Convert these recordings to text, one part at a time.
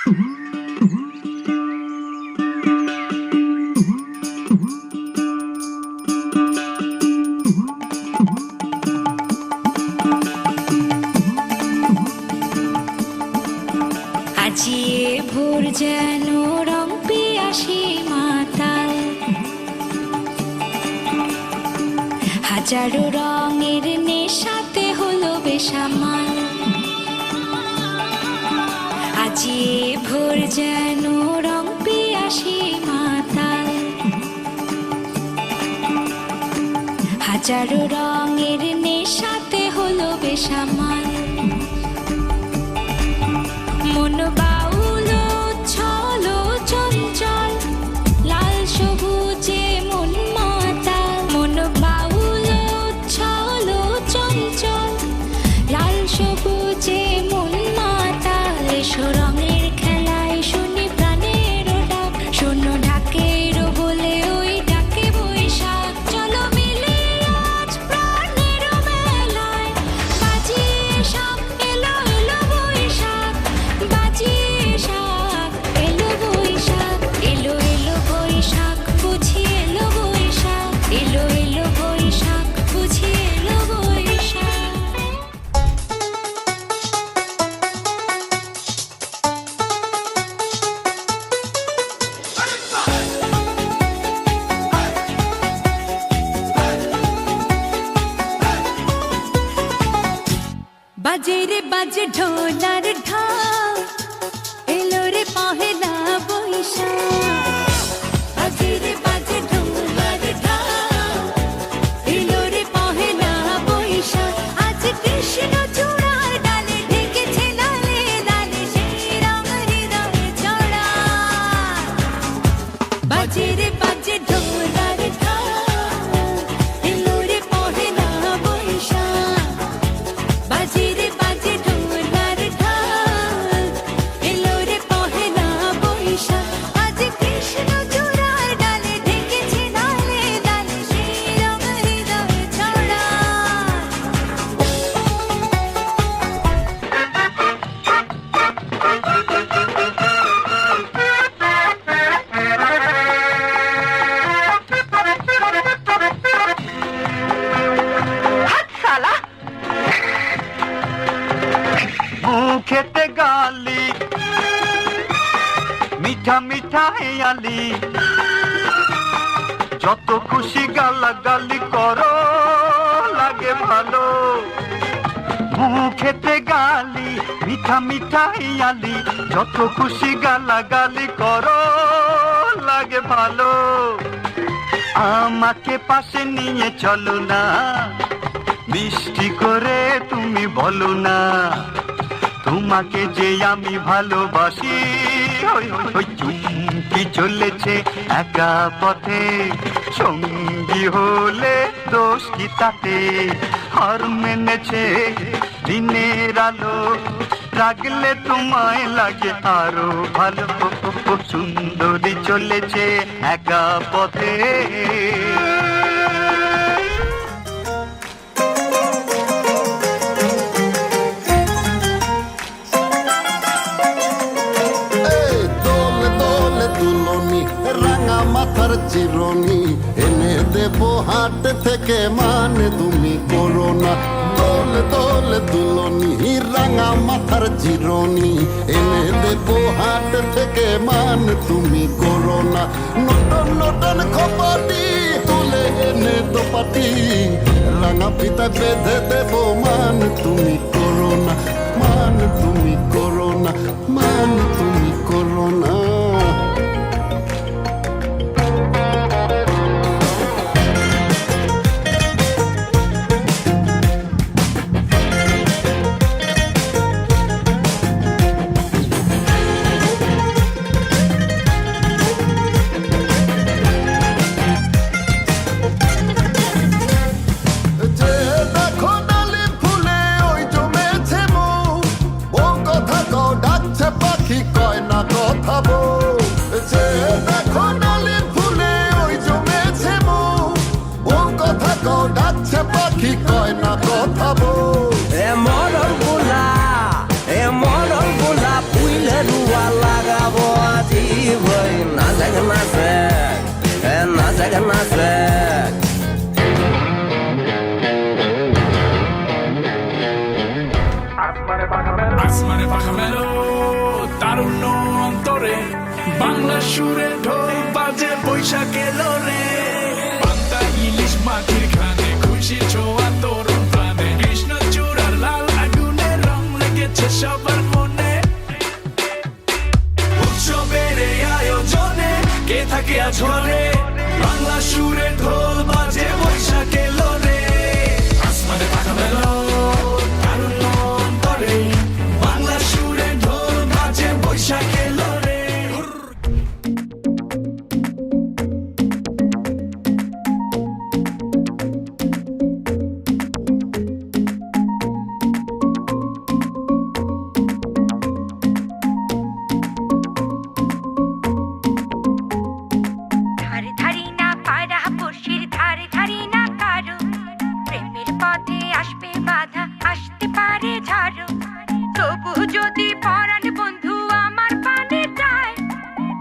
আজিয়ে ভোর যেন রং পিয়াসী মাতাল, হাজারো রঙের নেশাতে হলো বেসামাল। আজিয়ে ভোর যেন রং পিয়াসী মাতাল, হাজারো রঙের নেশাতে হলো বেসামাল। মন বাউল ছল চঞ্চল, লাল সবুজে মন মাতাল। মন বাউল ছল চঞ্চল, লাল সবুজে মন মাতাল। এসো রঙের খেলায় শুনি প্রাণের ডাক, শোনো ঢাকের বলে ওই ডাকে বৈশাখ। চলো মিলে আজ প্রাণের মেলায়, বাজিয়ে শাক এলো এলো বৈশাখ, বাজিয়ে শাক এলো বৈশাখ। এলো এলো বৈশাখ বুঝি এলো বৈশাখ, এলো এলো বৈশাখ বুঝি এলো বৈশাখ। বাজে রে বাজে ঢোলার ঢাক, এলো রে পহেলা বৈশাখ। বাজে রে বাজে ঢোলার ঢাক, এলো রে পহেলা বৈশাখ। আজ কৃষ্ণ চূড়ার ডালে ঢেকেছে লালে লালে, সেই রং হৃদয়ে ছড়া। বাজে রে বাজে ঢোলার ঢাক, এলো রে পহেলা বৈশাখ। বাজে রে বাজে ঢোলার ঢাক, এলো রে পহেলা বৈশাখ। আজ কৃষ্ণ চূড়ার ডালে ঢেকেছে লালে লালে, সেই রং হৃদয়ে ছড়া। মুখেতে গালি মিঠা মিঠা হেয়ালি, যত খুশি গালাগালি করো লাগে ভালো। মুখেতে গালি মিঠা মিঠা হেয়ালি, যত খুশি গালাগালি করো লাগে ভালো। আমাকে পাশে নিয়ে চলো না, মিষ্টি করে তুমি বলো না, তোমাকে যে আমি ভালোবাসি। ওই ওই চুমকি চলেছে একা পথে, সঙ্গী হলে দোষ কি তাতে। হার মেনেছে দিনের আলো, রাগলে তোমায় লাগে আরো ভালো। সুন্দরী চলেছে একা পথে। রাঙা মাথার চিরনি এনে দেব হাট থেকে, মানে তুমি করো না। দোল দোল দুলনি রাঙা মাথার চিরনি এনে দেব হাট থেকে, মান তুমি করো না। নটন নটন খপাটি তুলে এনে দোপাটি, রাঙা পিতা বেঁধে দেব, মান তুমি করো না। মান তুমি করো না, মান তুমি করো না। পাখি কয় না কথা বল। এ মরণ গোলা পুইলে রুয়া লাগ তারুণ্য অন্তরে বাংলা সুরে ঢোল বাজে বৈশাখ এলো রে পান্তা ইলিশ মাটির খানে খুশি ছোঁয়া তরুণ প্রাণে কৃষ্ণ চূড়ার লাল আগুনে রং লেগেছে সবার মনে উৎসবের এই আয়োজনে কে থাকে আজ ঘরে বাংলা সুরে ঢোল বাজে বৈশাখ এলো রে আসমানে পাখা মেলো তারুণ্য অন্তরে বাংলা সুরে ঢোল বাজে বৈশাখ এলো রে ধারে ধারি না পাড়া পড়শির ধারে ধারি না কারো প্রেমের পথে আসবে বাধা আসতে পারে ঝাড়ো তবু যদি পরাণ বন্ধু আমার পানে যায়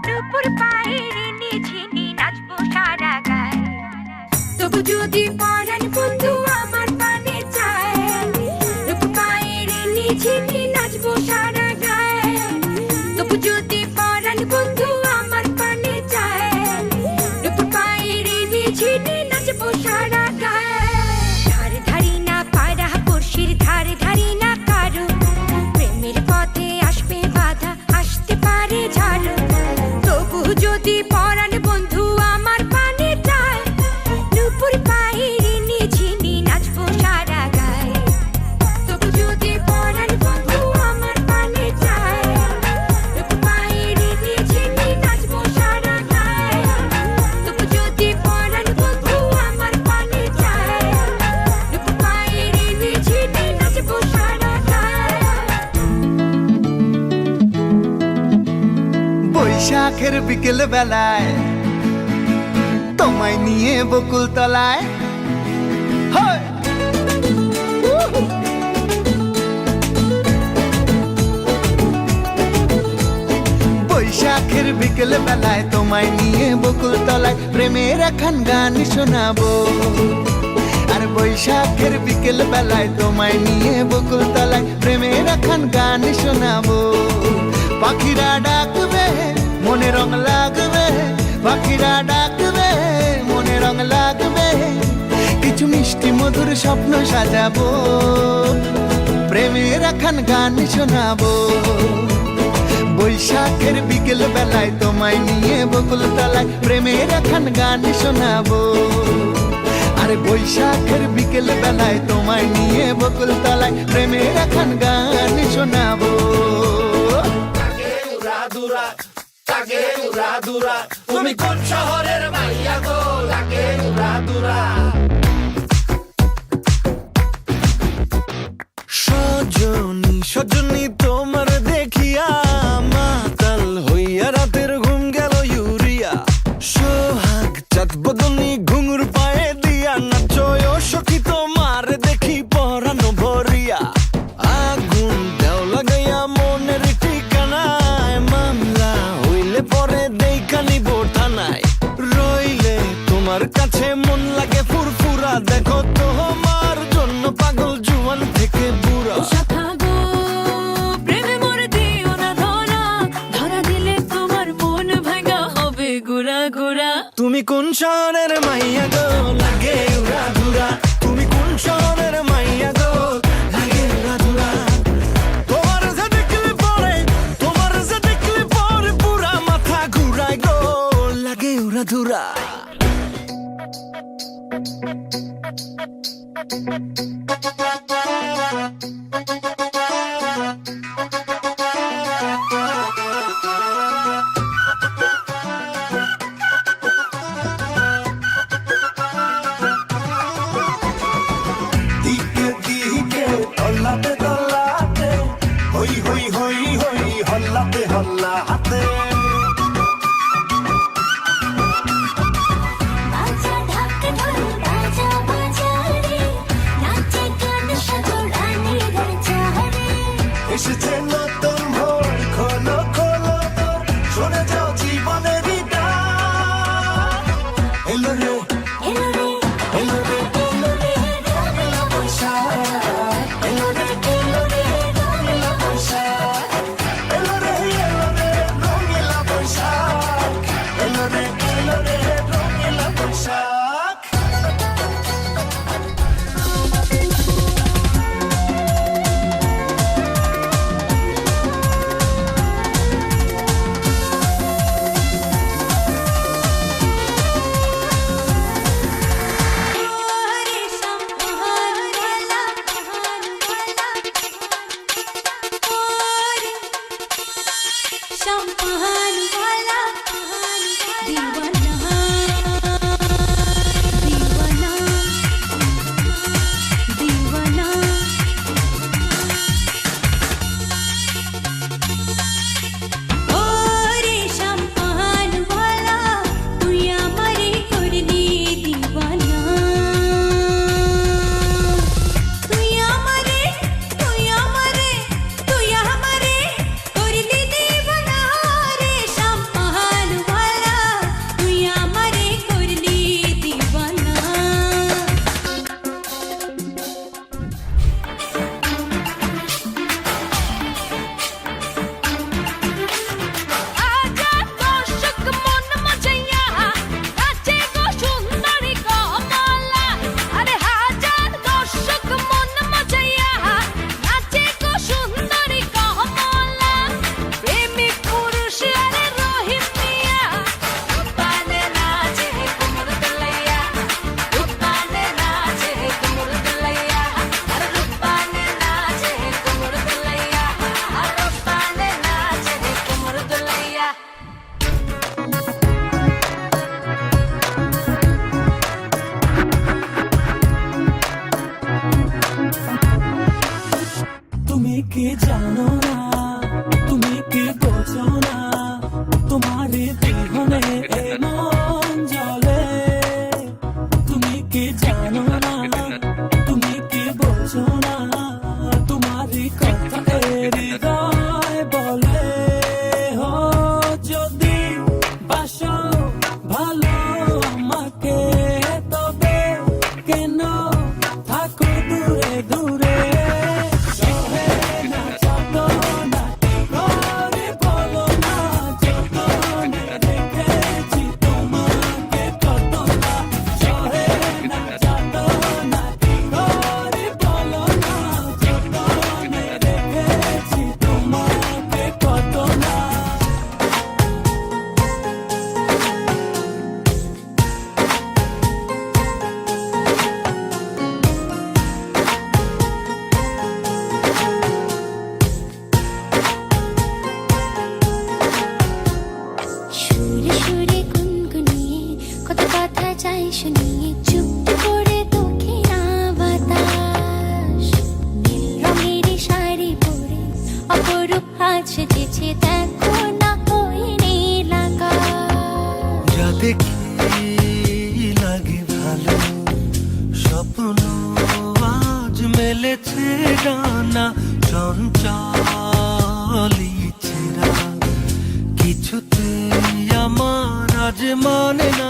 দুপুর পায়ের নিঝিনি নাচবো সারা গায়ে তবু যদি পরাণ বন্ধু আমার পানে যায় দুপুর পায়ের নিঝিনি নাচবো সারা গায়ে তবু যদি পরাণ বন্ধু আমার পানে যায় দুপুর পায়ের নিঝিনি নাচবো সারা গায়ে ধারে ধারি না পাড়া পড়শির ধারে ধারি না কারো প্রেমের পথে আসবে বাধা আসতে পারে ঝাড়ো তবু যদি পরাণ বন্ধু আমার পানে যায় দুপুর পায়ের নিঝিনি নাচবো সারা গায়ে তবু যদি পরাণ বন্ধু আমার পানে যায় দুপুর পায়ের নিঝিনি নাচবো সারা গায়ে তবু যদি পরাণ বন্ধু আমার পানে যায় দুপুর পায়ের নিঝিনি নাচবো সারা গায়ে বৈশাখের বিকেল বেলায় তোমায় নিয়ে বকুল তলায় হয়। বৈশাখের বিকেল বেলায় তোমায় নিয়ে বকুল তলায় প্রেমের এখন গান শোনাবো আর বৈশাখের বিকেল বেলায় তোমায় নিয়ে বকুল তলায় প্রেমের এখন গান শোনাবো পাখিরা ডাকবে মনে রং লাগবে পাখিরা ডাকবে মনে রং লাগবে কিছু মিষ্টি মধুর স্বপ্ন সাজাবো প্রেমের এখন গান শোনাবো বৈশাখের বিকেল বেলায় তোমায় নিয়ে বকুল তলায় প্রেমের এখন গান শোনাবো আর বৈশাখের বিকেল বেলায় তোমায় নিয়ে বকুল তলায় প্রেমের এখন গান শোনাবো তুমি কোন শহরের মাইয়া গো লাগে উড়া দুরা সজনী সজনী তোমার দেখিয়া মাতাল হইয়া রাতের ঘুম গেল ইউরিয়া সোহাগ চাঁদ বদনী ঘুঙুর পায়ে দিয়া নাচয় সখী তোমার দেখি পরানো ভরিয়া আগুন দেও লাগাইয়া মনের ঠিকানায় মামলা হইলে পরে দেখা নিব থানায় রইলে তোমার কাছে মন লাগে ফুরফুরা দেখো তোমার জন্য পাগল জুয়ান থেকে বুড়া শাখাগো প্রেমে মরে দিও না ধরা ধরা দিলে তোমার মন ভাঙা হবে গুড়া গুড়া তুমি কোন শহরের মাইয়া গো লাগে উড়া ধুরা তুমি কোন শহরের মাইয়া গো লাগে উড়া ধুরা তোমার যে দেখলে পরে পুরা মাথা ঘুরায় গো লাগে উড়া ধুরা দিকে দিকে হল্লাতে দল্লাতে হই হই হই হই হল্লাতে হল্লাতে বাজা ঢাক ঢোল বাজা বাজা রে নাচে গান সাগর আনির চারে এসেছে নতুন ভোর খোলো খোলো তোর শুনে যাও জীবনের গান এলো রে এলো রে এলো রে এলো রে রঙলা বৈশাখ এলো রে এলো রে রঙলা বৈশাখ এলো রে এলো शैम्पान वाला दीवाना दीवाना दीवाना ओ रे शैम्पान वाला तुई आमारे करली दीवाना तुई आमारे करली दीवाना रे शैम्पान वाला तुई आमारे करली दीवाना आजा दर्शक मन मजैया नाचे गो सुंदरी कमला अरे हाजार दर्शक मन मजैया नाचे गो सुंदरी कमला प्रेमिक पुरुष अरे रोहित मिया रूपाने नाचे कुमुर दलैया रूपाने नाचे कुमुर दलैया अरे रूपाने नाचे कुमुर दलैया अरे रूपाने नाचे कुमुर दलैया তুমি কি জানো না তুমি কি বোঝো না তোমার বিহনে এ মন জ্বলে তুমি কি জানো না তুমি কি বোঝো না তোমার কথা এ হৃদয় বলে হো যদি বাসো ভালো আমাকে তবে কেন থাকো দূরে দূরে সুরে সুরে গুনগুনিয়ে কত কথা চাই শুনিয়ে চুপ করে দক্ষিণা বাতাস নীল রঙের শাড়ি পরে অপরূপ হাত সেজেছে দেখো না ওই নীল আকাশ যা দেখি লাগে ভালো স্বপ্ন আজ মেলেছে ডানা চঞ্চল ইচ্ছেরা কিছুতে আমার আজ মানে না